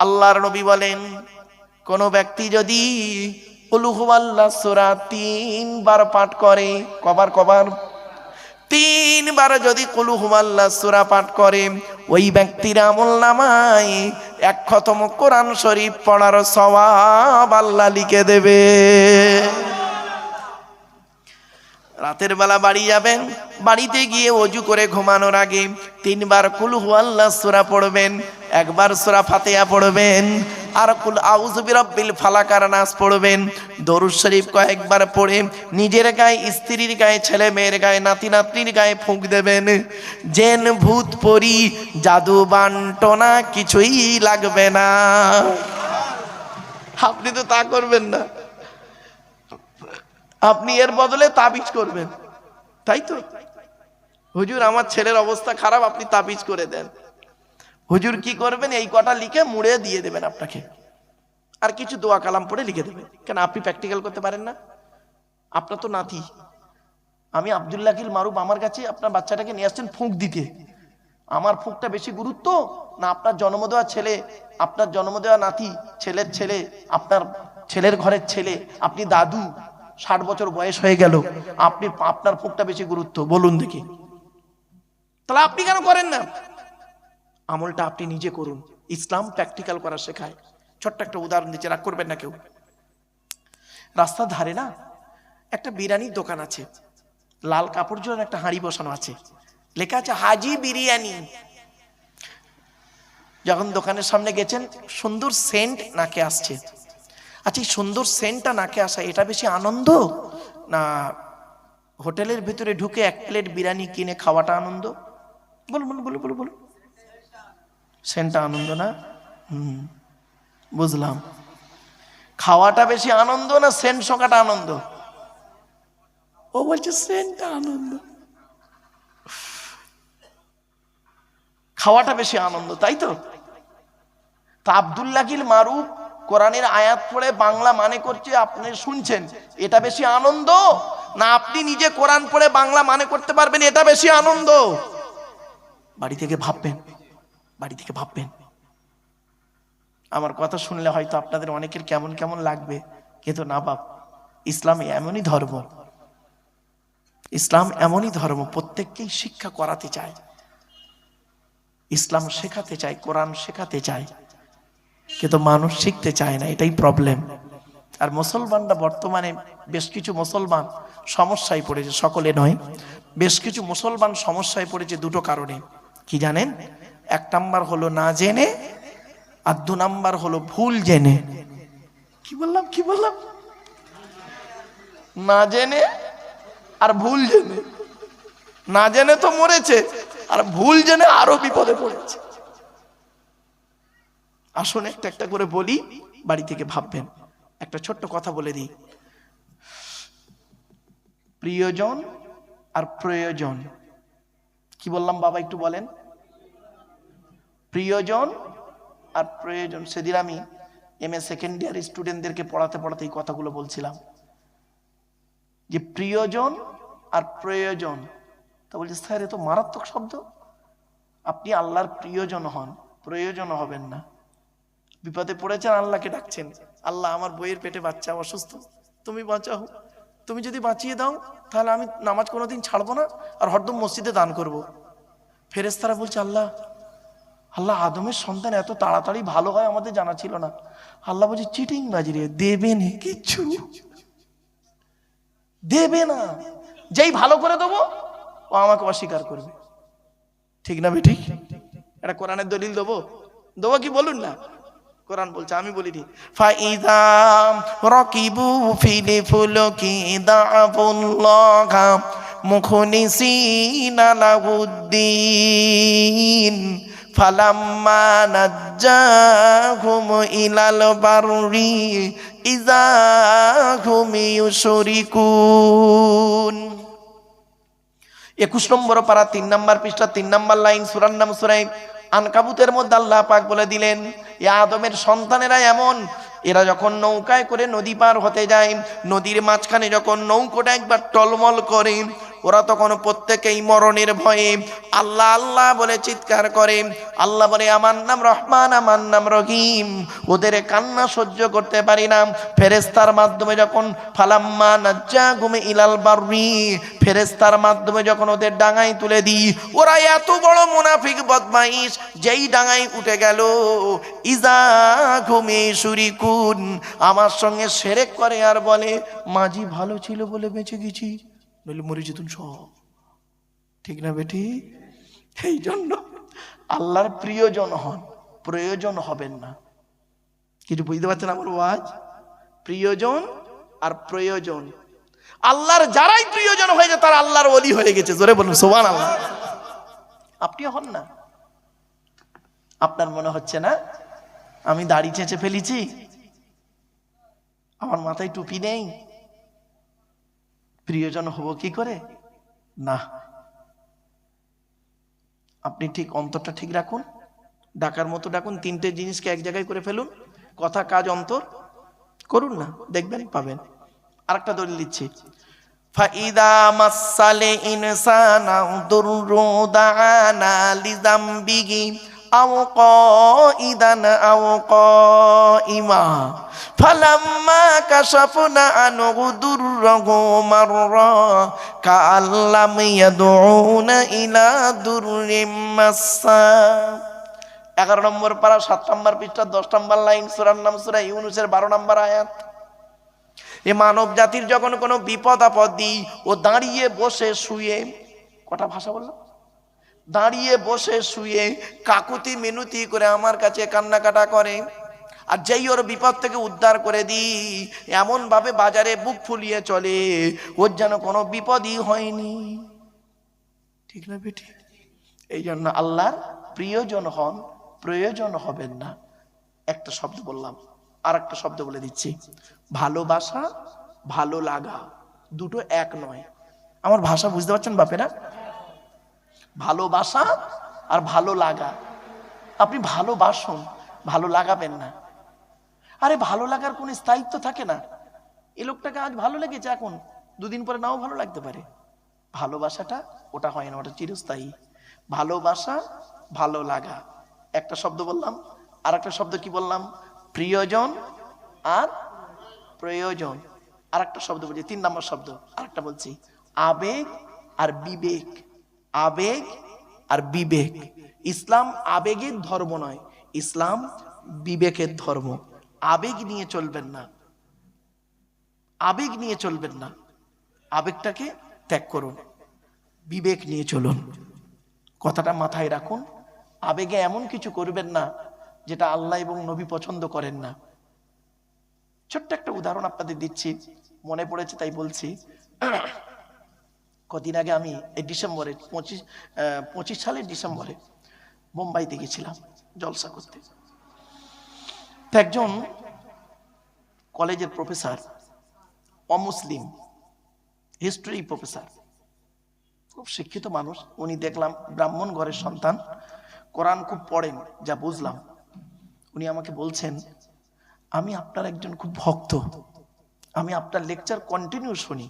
আল্লাহর নবী বলেন, কোন ব্যক্তি যদি কুল হুয়াল্লাহ সূরা 3 বার পাঠ করে, কবার 3 বার যদি কুল হুয়াল্লাহ সূরা পাঠ করে, ওই ব্যক্তির আমলনামায় 1 খতম কোরআন শরীফ পড়ার সওয়াব আল্লাহ লিখে দেবে। রাতের বেলা বাড়ি যাবেন, বাড়িতে গিয়ে ওযু করে ঘুমানোর আগে 3 বার কুল হুয়াল্লাহ সূরা পড়বেন, 1 বার সূরা ফাতিহা পড়বেন, আর কুল আউযু বিরাব্বিল ফালাক আর নাস পড়বেন। দরুদ শরীফ কয়েকবার পড়ে নিজের গায়ে, স্ত্রীর গায়ে, ছেলে মেয়ের গায়ে, নাতি নাতনির গায়ে ফুঁক দেবেন। জেন ভূত পরি জাদু বান্টনা কিছুই লাগবে না। আপনি তো তা করবেন না, আপনি এর বদলে তাবিজ করবেন, তাই তো? হুজুর আমার ছেলের অবস্থা খারাপ, আপনি তাবিজ করে দেন। হুজুর কি করবেন? এই কটা লিখে মুড়ে দিয়ে দেবেন আপনাকে, আর কিছু দোয়া কালাম পড়ে লিখে দেবেন। কেন আপনি প্র্যাকটিক্যাল করতে পারেন না? আপনার তো নাতি, আমি আব্দুল্লাহিল মারুফ, আমার কাছে আপনার বাচ্চাটাকে নিয়ে আসছেন ফুঁক দিতে। আমার ফুঁকটা বেশি গুরুত্ব না আপনার জন্ম দেওয়া ছেলে, আপনার জন্ম দেওয়া নাতি, ছেলের ছেলে, আপনার ছেলের ঘরের ছেলে, আপনি দাদু, 60 বছর বয়স হয়ে গেল, আপনার ফুঁকটা বেশি গুরুত্ব? বলুন দেখি। তাহলে আপনি কেন করেন না? আমলটা আপনি নিজে করুন। ইসলাম প্র্যাকটিক্যাল করা শেখায়। ছোট্ট একটা উদাহরণ দিচ্ছি, রাগ করবেন না কেউ। রাস্তার ধারে না একটা বিরিয়ানির দোকান আছে, লাল কাপড় জোড়ানো একটা হাঁড়ি বসানো আছে, লেখা আছে হাজি বিরিয়ানি। যখন দোকানের সামনে গেছেন, সুন্দর সেন্ট নাকে আসছে। আচ্ছা, এই সুন্দর সেন্টটা নাকে আসা, এটা বেশি আনন্দ না হোটেলের ভিতরে ঢুকে 1 প্লেট বিরিয়ানি কিনে খাওয়াটা আনন্দ? বলুন। সেন্টটা আনন্দ না? বুঝলাম। খাওয়াটা বেশি আনন্দ না সেন্ট শোকাটা আনন্দ? ও বলছে সেন্টটা আনন্দ, খাওয়াটা বেশি আনন্দ, তাই তো? তা আব্দুল্লাহিল মারুফ কোরআনের আয়াত পড়ে বাংলা মানে করছে, আপনি শুনছেন, এটা বেশি আনন্দ না আপনি নিজে কোরআন পড়ে বাংলা মানে করতে পারবেন, এটা বেশি আনন্দ? বাড়ি থেকে ভাববেন। আমার কথা শুনলে হয়তো আপনাদের অনেকের কেমন কেমন লাগবে, কিন্তু না বাপ, ইসলাম এমনই ধর্ম, ইসলাম এমনই ধর্ম, প্রত্যেককেই শিক্ষা করাতে চায়, ইসলাম শেখাতে চায়, কোরআন শেখাতে চায়, কিন্তু মানুষ শিখতে চায় না, এটাই প্রবলেম। আর মুসলমানরা বর্তমানে, বেশ কিছু মুসলমান সমস্যায় পড়েছে, সকলে নয়, বেশ কিছু মুসলমান সমস্যায় পড়েছে দুটো কারণে। কি জানেন? 1 নাম্বার হলো না জেনে, আর 2 নাম্বার হলো ভুল জেনে। কি বললাম? না জেনে আর ভুল জেনে। না জেনে তো মরেছে, আর ভুল জেনে আরো বিপদে পড়েছে। আসুন একটা একটা করে বলি, বাড়ি থেকে ভাববেন। একটা ছোট্ট কথা বলে দিই, প্রিয়জন আর প্রয়োজন। কি বললাম বাবা, একটু বলেন? প্রিয়জন আর প্রয়োজন। সেদিন আমি MA সেকেন্ড ইয়ার স্টুডেন্টদেরকে পড়াতে এই কথাগুলো বলছিলাম, যে প্রিয়জন আর প্রয়োজন। তা বলছে স্যার এ তো মারাত্মক শব্দ। আপনি আল্লাহর প্রিয়জন হন, প্রয়োজন হবেন না। বিপদে পড়েছেন, আল্লাহকে ডাকছেন, আল্লাহ আমার বইয়ের পেটে বাচ্চা অসুস্থ, তুমি বাঁচাও। তুমি যদি বাঁচিয়ে দাও তাহলে আমি নামাজ কোনোদিন ছাড়বো না, আর হরদম মসজিদে দান করব। ফেরেশতারা বলছে আল্লাহ আদমের সন্তান এত তাড়াতাড়ি ভালো হয় আমাদের জানা ছিল না। আল্লাহ বলছে চিটিং বাজি রে, দেবে না, কিচ্ছু দেবে না। যেই ভালো করে দেবো ও আমাকে অস্বীকার করবে। ঠিক না বেঠিক? এটা কোরআনের দলিল দেবো কি বলুন না? কোরআন বলছে, আমি বলিনি। ফাইদা রাকিবু ফিল ফুলকি দা'াবুল্লাহ মুখলিসিনা লাহুদ্দিন ফালাম্মা নাজ্জাহুম ইলাল বাররি ইযা হুম ইউশরিকুন। 21 নম্বর পারা 3 নম্বর পৃষ্ঠা 3 নম্বর লাইন, সূরার নাম সূরা আনকাবুতের মধ্যে আল্লাহ পাক বলে দিলেন, এ আদমের সন্তানেরা এমন, এরা যখন নৌকায় করে নদী পার হতে যায়, নদীর মাঝখানে যখন নৌকোটা একবার টলমল করে, ওরা তখন প্রত্যেকেই মরণের ভয়ে আল্লাহ আল্লাহ বলে চিৎকার করে। আল্লাহ বলে আমার নাম রহমান, আমার নাম রহিম। ওদের কান্না সহ্য করতে পারি না। ফেরেশতার মাধ্যমে যখন ফালাম্মা নাজ্জাহুম ইলাল বাররি, ফেরেশতার মাধ্যমে যখন ওদের ডাঙায় তুলে দিই, ওরা এত বড় মুনাফিক বদমাইশ, যেই ডাঙায় উঠে গেল ইজা ঘুমে শুরিকুন, আমার সঙ্গে শিরক করে আর বলে মাঝি ভালো ছিল বলে বেঁচে গেছি, নইলে মরে যেতুন সব। ঠিক না বেটি? এই জন্য আল্লাহর প্রিয়জন হন, প্রয়োজন হবেন না। কিছু বুঝতে পারছেন আমার ওয়াজ? প্রিয়জন আর প্রয়োজন, আল্লাহর যারাই প্রিয়জন হয়েছে তারা আল্লাহর ওলি হয়ে গেছে। জোরে বলুন সুবহানাল্লাহ। আপনিও হন না। আপনার মনে হচ্ছে না আমি দাড়ি চেঁচে ফেলেছি, আমার মাথায় টুপি নেই, প্রিয়জন হব কি করে? না, আপনি ঠিক অন্তরটা ঠিক রাখুন, ডাকার মতো ডাকুন, তিনটে জিনিসকে এক জায়গায় করে ফেলুন, কথা কাজ অন্তর করুন না, দেখবেন পাবেন। আরেকটা দলিল দিচ্ছি, ফাইদা মাসালে ইনসানা দুররু দাআনা লিজামবিহি আও কাইদান আও কাইমা ফালাম্মা কাশাফনা আনহু দুররাহু মাররা কাআল্লাম ইয়াদউনা ইলা দুররিম মাসসা। 11 নম্বর পারা 7 নম্বর পৃষ্ঠা 10 নম্বর লাইন, সূরার নাম সূরা ইউনূসের 12 নম্বর আয়াত। এ মানব জাতির যখন কোনো বিপদ আপদ দিই, ও দাঁড়িয়ে বসে শুয়ে, কটা ভাষা বললাম, দাঁড়িয়ে বসে শুয়ে কাকুতি মিনতি করে আমার কাছে কান্নাকাটা করে। আর যেই ওর বিপদ থেকে উদ্ধার করে দিই, এমন ভাবে বাজারে বুক ফুলিয়ে চলে ওর যেন কোনো বিপদই হয়নি। ঠিক না বেটি? এই জন্য আল্লাহর প্রিয়জন হন, প্রয়োজন হবেন না। একটা শব্দ বললাম, আর একটা শব্দ বলে দিচ্ছি, ভালোবাসা ভালো লাগা দুটো এক নয়। আমার ভাষা বুঝতে পারছেন বাপেরা? ভালোবাসা আর ভালো লাগা, আপনি ভালোবাসুন, ভালো লাগাবেন না। আরে ভালো লাগার কোন স্থায়িত্ব থাকে না। এই লোকটাকে আজ ভালো লেগেছে, এখন দুদিন পরে নাও ভালো লাগতে পারে। ভালোবাসাটা ওটা হয় না, ওটা চিরস্থায়ী। ভালোবাসা ভালো লাগা একটা শব্দ বললাম, আর একটা শব্দ কি বললাম? প্রিয়জন আর প্রয়োজন। আর একটা শব্দ বলছি, 3 নম্বর শব্দ, আর একটা বলছি, আবেগ আর বিবেক। আবেগ আর বিবেক। ইসলাম আবেগের ধর্ম নয়, ইসলাম বিবেকের ধর্ম। আবেগ নিয়ে চলবেন না, আবেগ নিয়ে চলবেন না, আবেগটাকে ত্যাগ করুন, বিবেক নিয়ে চলুন। কথাটা মাথায় রাখুন। আবেগে এমন কিছু করবেন না যেটা আল্লাহ এবং নবী পছন্দ করেন না। ছোট্ট একটা উদাহরণ আপনাদের দিচ্ছি, মনে পড়েছে তাই বলছি। কদিন আগে আমি এই ডিসেম্বরে 25 সালের ডিসেম্বরে মুম্বাইতে গেছিলাম জলসা করতে। তো একজন কলেজের প্রফেসর, অমুসলিম, হিস্ট্রি প্রফেসর, খুব শিক্ষিত মানুষ উনি। দেখলাম ব্রাহ্মণ ঘরের সন্তান, কোরআন খুব পড়েন যা বুঝলাম। উনি আমাকে বলছেন, আমি আপনার একজন খুব ভক্ত, আমি আপনার লেকচার কন্টিনিউ শুনি।